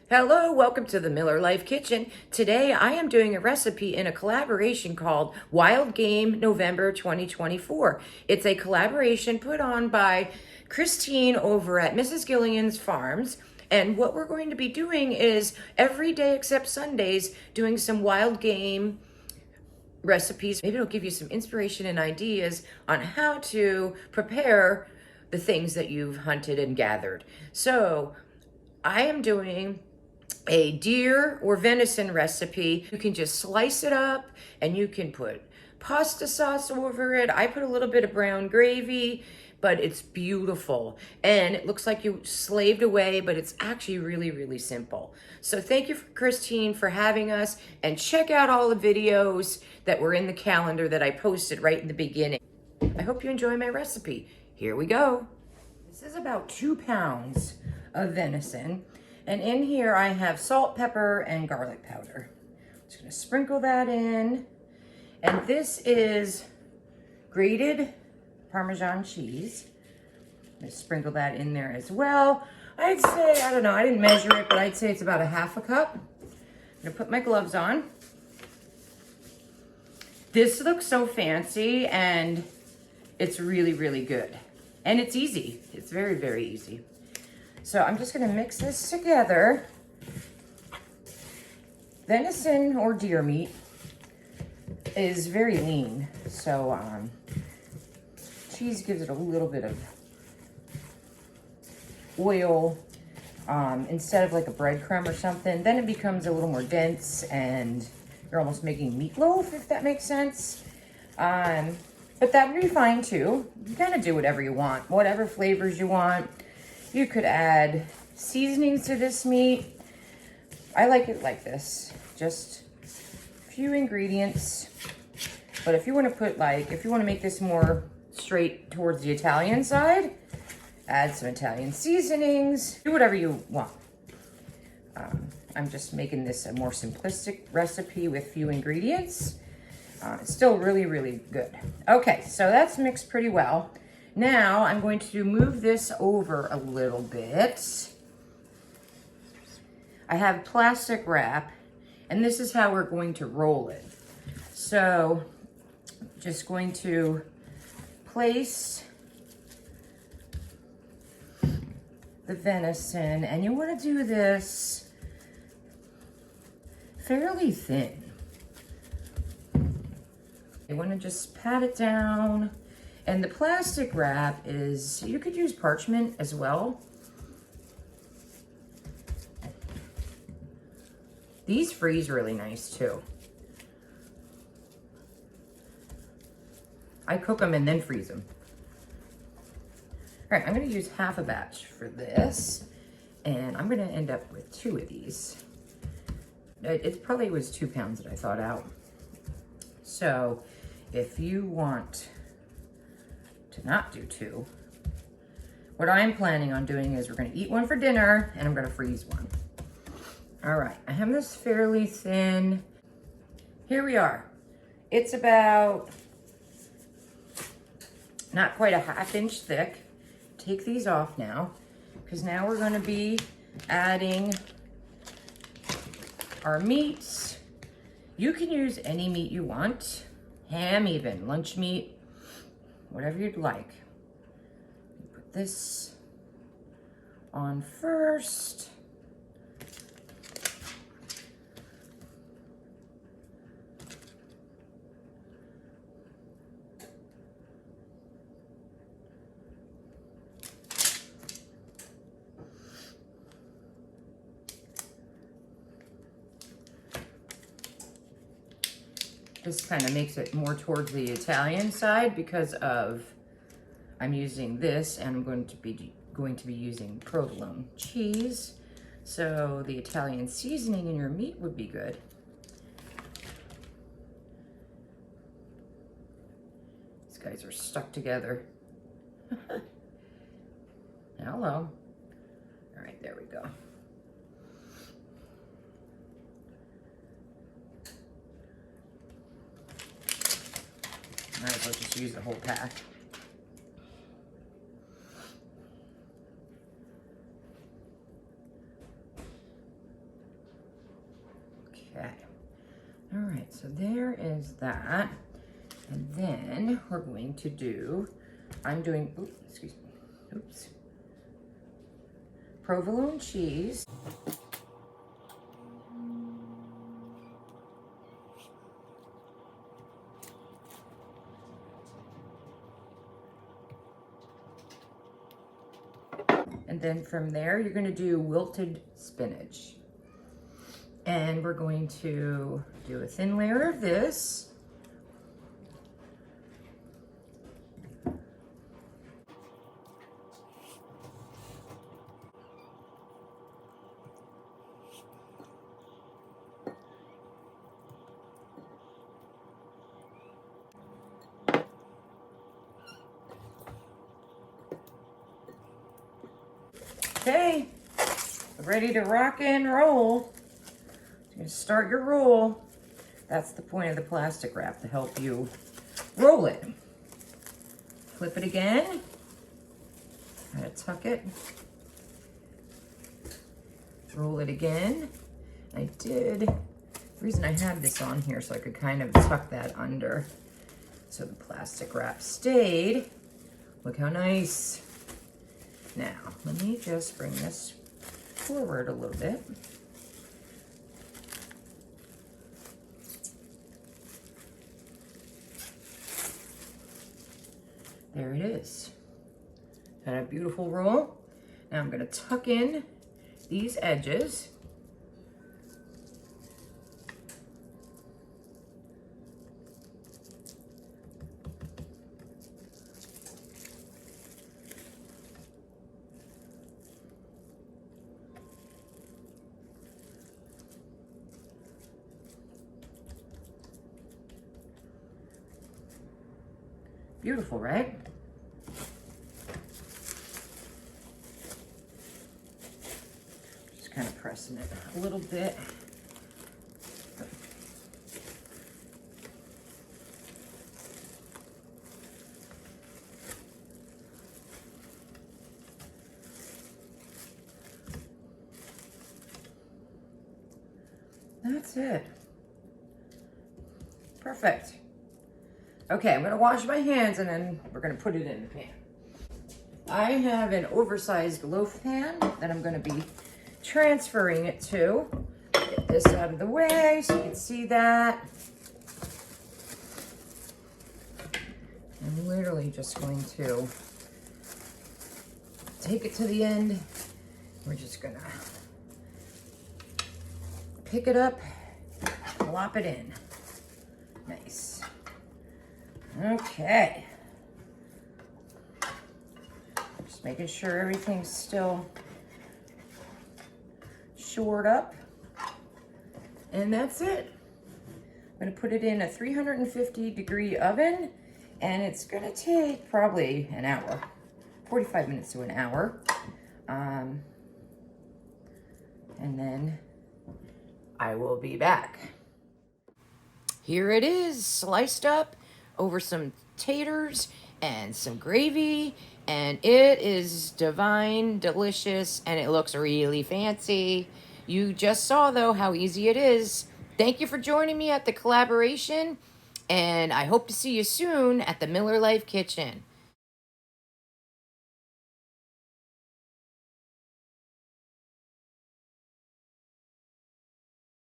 Hello, welcome to the Miller Life Kitchen. Today I am doing a recipe in a collaboration called Wild Game November 2024. It's a collaboration put on by Christine over at Mrs.GilliamFarms. And what we're going to be doing is every day except Sundays doing some wild game recipes. Maybe it'll give you some inspiration and ideas on how to prepare the things that you've hunted and gathered. So I am doing a deer or venison recipe. You can just slice it up and you can put pasta sauce over it. I put a little bit of brown gravy, but it's beautiful. And it looks like you slaved away, but it's actually really, really simple. So thank you, Christine, for having us, and check out all the videos that were in the calendar that I posted right in the beginning. I hope you enjoy my recipe. Here we go. This is about 2 pounds of venison. And in here I have salt, pepper, and garlic powder. I'm just gonna sprinkle that in. And this is grated Parmesan cheese. I'm gonna sprinkle that in there as well. I'd say, I don't know, I didn't measure it, but I'd say it's about a 1/2 cup. I'm gonna put my gloves on. This looks so fancy and it's really, really good. And it's easy. It's very, very easy. So I'm just gonna mix this together. Venison or deer meat is very lean. So cheese gives it a little bit of oil instead of like a breadcrumb or something. Then it becomes a little more dense and you're almost making meatloaf, if that makes sense. But that would be fine too. You kind of do whatever you want, whatever flavors you want. You could add seasonings to this meat. I like it like this, just a few ingredients. But if you want to put if you want to make this more straight towards the Italian side, add some Italian seasonings, do whatever you want. I'm just making this a more simplistic recipe with few ingredients. It's still really, really good. Okay, so that's mixed pretty well. Now I'm going to move this over a little bit. I have plastic wrap, and this is how we're going to roll it. So just going to place the venison, and you want to do this fairly thin. You want to just pat it down. And the plastic wrap is, you could use parchment as well. These freeze really nice too. I cook them and then freeze them. All right, I'm gonna use 1/2 batch for this, and I'm gonna end up with 2 of these. It probably was 2 pounds that I thought out. So if you want to not do 2, what I'm planning on doing is we're gonna eat one for dinner and I'm gonna freeze one. All right, I have this fairly thin. Here we are. It's about not quite a 1/2 inch thick. Take these off now, because now we're gonna be adding our meats. You can use any meat you want, ham even, lunch meat, whatever you'd like. Put this on first. This kind of makes it more towards the Italian side because I'm using this, and I'm going to be using provolone cheese. So the Italian seasoning in your meat would be good. These guys are stuck together. Hello. All right, there we go. Might as well just use the whole pack. Okay. All right, so there is that. And then we're going to do, provolone cheese. And then from there, you're gonna do wilted spinach. And we're going to do a thin layer of this. Okay, ready to rock and roll. You're gonna start your roll. That's the point of the plastic wrap, to help you roll it. Flip it again. Kind of tuck it. Roll it again. The reason I had this on here so I could kind of tuck that under so the plastic wrap stayed. Look how nice. Now, let me just bring this forward a little bit. There it is. Got a beautiful roll. Now I'm gonna tuck in these edges. Beautiful, right? Just kind of pressing it a little bit. That's it. Perfect. Okay, I'm gonna wash my hands and then we're gonna put it in the pan. I have an oversized loaf pan that I'm gonna be transferring it to. Get this out of the way so you can see that. I'm literally just going to take it to the end. We're just gonna pick it up, plop it in. Nice. Okay. Just making sure everything's still shored up. And that's it. I'm gonna put it in a 350-degree oven, and it's gonna take probably an hour, 45 minutes to an hour. And then I will be back. Here it is, sliced up over some taters and some gravy, and it is divine, delicious, and it looks really fancy. You just saw, though, how easy it is. Thank you for joining me at the collaboration, and I hope to see you soon at the Miller Life Kitchen.